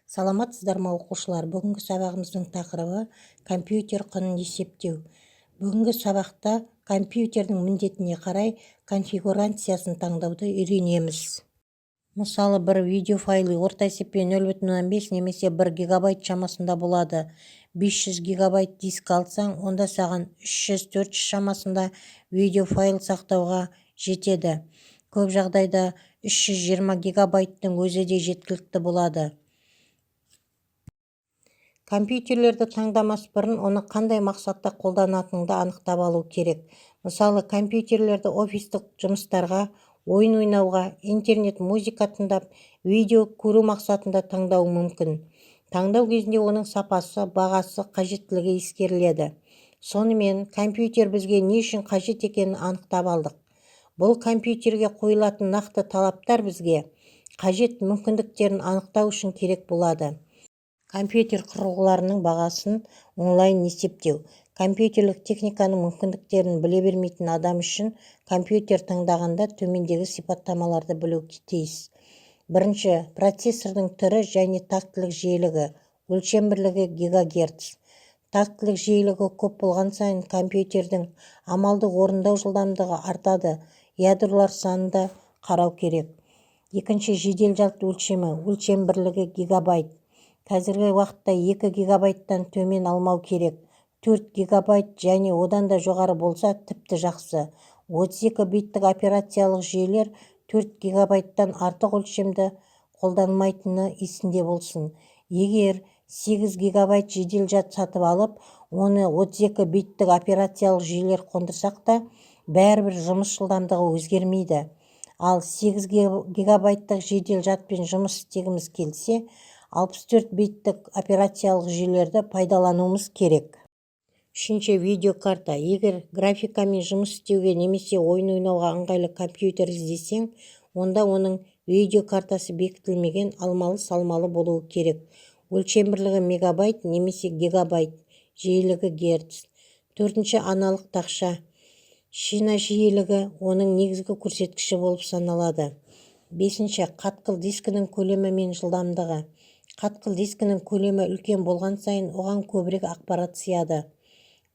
Саламатсыздар ма оқушылар? Бүгінгі сабағымыздың тақырыбы компьютер құнын есептеу. Бүгінгі сабақта компьютердің міндетіне қарай конфигурациясын таңдауды үйренеміз. Мысалы, бір видео файлы орта есеппен 0,5 немесе 1 гигабайт шамасында болады. 500 гигабайт диск алсаң, онда саған 300-400 шамасында видео файл сақтауға жетеді. Көп жағдайда 320 гигабайттың өзі де жеткілікті болады. Компьютерлерді таңдамас бұрын оны қандай мақсатта қолданатыныңды анықтап алу керек. Мысалы, компьютерлерді офистік жұмыстарға, ойын ойнауға, интернет музыка тыңдап, видео көру мақсатында таңдау мүмкін. Таңдау кезінде оның сапасы, бағасы, қажеттілігі ескеріледі. Сонымен, компьютер бізге не үшін қажет екенін анықтап алдық. Бұл компьютерге қойылатын нақты талаптар бізге қажет мүмкіндіктерін анықтау үшін керек болады. Компьютер құрылғыларының бағасын онлайн есептеу. Компьютерлік техниканың мүмкіндіктерін біле бермейтін адам үшін компьютер таңдағанда төмендегі сипаттамаларды білу тиіс. Бірінші, процессордың түрі және тактілік жиілігі. Өлшем бірлігі гигагерц. Тактілік жиілігі көп болған сайын компьютердің амалды орындау жылдамдығы артады. Ядролар санын да қарау керек. Екінші, жедел жад өлшемі. Өлшем бірлігі гигабайт. Қазіргі уақытта 2 гигабайттан төмен алмау керек. 4 гигабайт және одан да жоғары болса тіпті жақсы. 32 биттік операциялық жүйелер 4 гигабайттан артық өлшемді қолданмайтыны есінде болсын. Егер 8 гигабайт жедел жад сатып алып, оны 32 биттік операциялық жүйелер қондырсақ та, бәрібір жұмыс жылдамдығы өзгермейді. Ал 8 гигабайттық жедел жадпен жұмыс істегіміз келсе, 64 биттік операциялық жүйелерді пайдалануымыз керек. Үшінші, видеокарта. Егер графикамен жұмыс істеуге немесе ойын ойнауға ыңғайлы компьютер іздесең, онда оның видеокартасы бекітілмеген алмалы-салмалы болуы керек. Өлшем бірлігі мегабайт немесе гигабайт, жиілігі герц. Төртінші, аналық тақша. Шина жиілігі оның негізгі көрсеткіші болып саналады. Бесінші, қатқыл дискінің көлемі мен жылдамдығы. Қатқыл дискінің көлемі үлкен болған сайын оған көбірек ақпарат сыяды.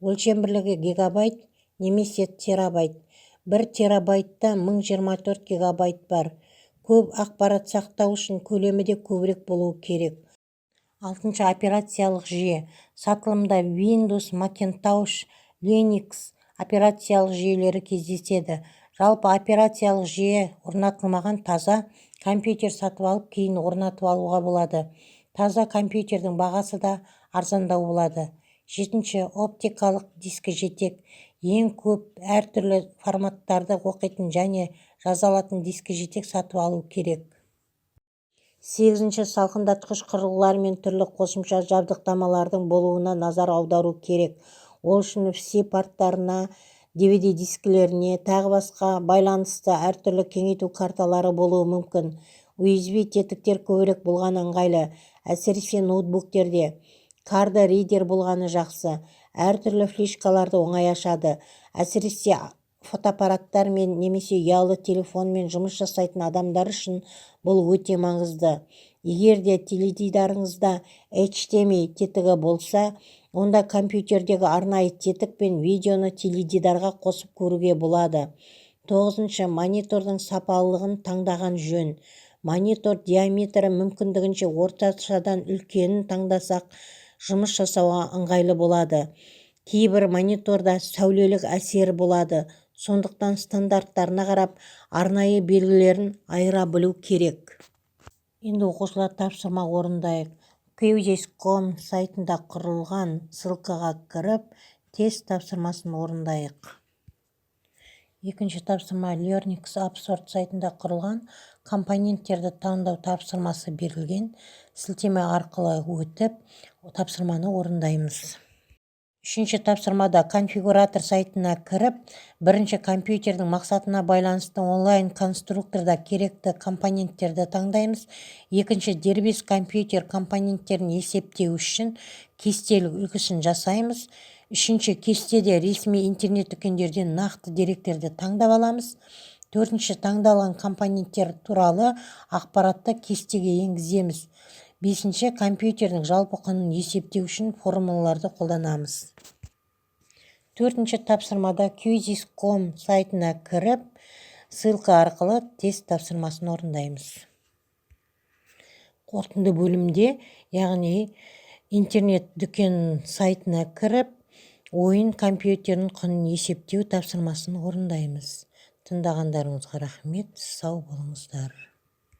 Өлшем бірлігі гигабайт немесе терабайт. 1 терабайтта 1024 гигабайт бар. Көп ақпарат сақтау үшін көлемі де көбірек болуы керек. Алтыншы, операциялық жүйе. Сатылымда Windows, Macintosh, Linux операциялық жүйелері кездеседі. Жалпы операциялық жүйе орнатылмаған таза компьютер сатып алып, кейін орнатып алуға болады. Таза компьютердің бағасы да арзандау болады. Жетінші, оптикалық дискі жетек. Ең көп әртүрлі форматтарды оқитын және жаза алатын дискі жетек сатып алу керек. Сегізінші, салқындатқыш құрылғылар мен түрлі қосымша жабдықтамалардың болуына назар аудару керек. Ол үшін FC порттарына, DVD дискілеріне, тағы басқа байланысты әртүрлі кеңейту карталары болуы мүмкін. USB тетіктер көбірек болған ыңғайлы, әсіресе ноутбуктерде. Карда ридер болғаны жақсы. Әртүрлі флешкаларды оңай ашады. Әсіресе фотоаппараттар мен немесе ұялы телефонмен жұмыс жасайтын адамдар үшін бұл өте маңызды. Егер де теледидарыңызда HDMI тетігі болса, онда компьютердегі арнайы тетік пен видеоны теледидарға қосып көруге болады. Тоғызыншы, монитордың сапалылығын таңдаған жөн. Монитор диаметрі мүмкіндігінше орташадан үлкенін таңдасақ, жұмыс жасауға ыңғайлы болады. Кейбір мониторда сәулелік әсері болады, сондықтан стандарттарына қарап, арнайы белгілерін айыра білу керек. Енді оқушылар тапсырма орындайық. Quizzes.com сайтында құрылған ссылкаға кіріп, тест тапсырмасын орындайық. Екінші тапсырма Learnix Upsort сайтында құрылған компоненттерді таңдау тапсырмасы берілген. Сілтеме арқылы өтіп, тапсырманы орындаймыз. Үшінші тапсырмада конфигуратор сайтына кіріп, бірінші компьютердің мақсатына байланысты онлайн конструкторда керекті компоненттерді таңдаймыз. Екінші, дербес компьютер компоненттерін есептеу үшін кестелік үлгісін жасаймыз. Үшінші, кестеде ресми интернет дүкендерден нақты деректерді таңдап аламыз. Төртінші, таңдалған компоненттер туралы ақпаратты кестеге енгіземіз. Бесінші, компьютердің жалпы құнын есептеу үшін формулаларды қолданамыз. Төртінші тапсырмада Quizzes.com сайтына кіріп, ссылка арқылы тест тапсырмасын орындаймыз. Қорытынды бөлімде, яғни интернет-дүкен сайтына кіріп, ойын компьютердің құнын есептеу тапсырмасын орындаймыз. Тыңдағандарыңызға рахмет, сау болыңыздар.